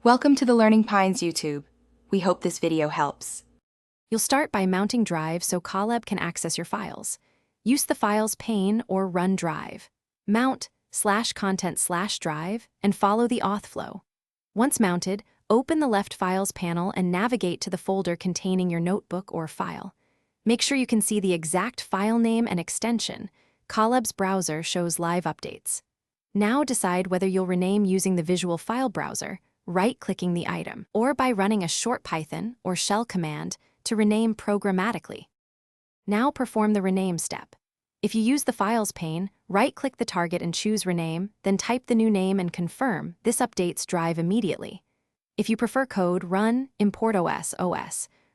Welcome to the Learning Pines YouTube. We hope this video helps. You'll start by mounting Drive so Colab can access your files. Use the Files pane or Run Drive. Mount /content/Drive and follow the auth flow. Once mounted, open the left Files panel and navigate to the folder containing your notebook or file. Make sure you can see the exact file name and extension. Colab's browser shows live updates. Now decide whether you'll rename using the visual file browser, right-clicking the item, or by running a short Python or shell command to rename programmatically. Now perform the rename step. If you use the Files pane, right-click the target and choose Rename, then type the new name and confirm. This updates Drive immediately. If you prefer code, run import os,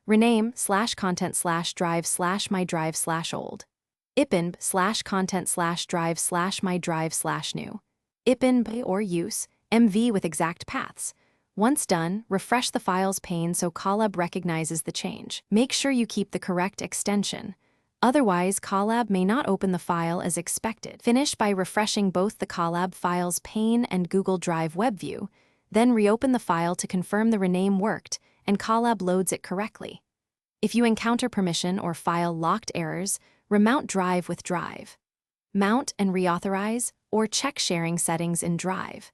rename /content/drive/my drive/old. ipin /content/drive/my drive/new. ipin or use mv with exact paths. Once done, refresh the Files pane so Colab recognizes the change. Make sure you keep the correct extension. Otherwise, Colab may not open the file as expected. Finish by refreshing both the Colab Files pane and Google Drive web view, then reopen the file to confirm the rename worked and Colab loads it correctly. If you encounter permission or file locked errors, remount Drive with Drive. Mount and reauthorize or check sharing settings in Drive.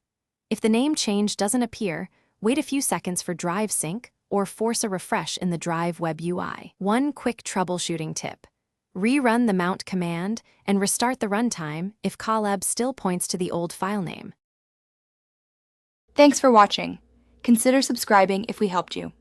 If the name change doesn't appear, wait a few seconds for Drive sync or force a refresh in the Drive web UI. One quick troubleshooting tip. Rerun the mount command and restart the runtime if Colab still points to the old file name. Thanks for watching. Consider subscribing if we helped you.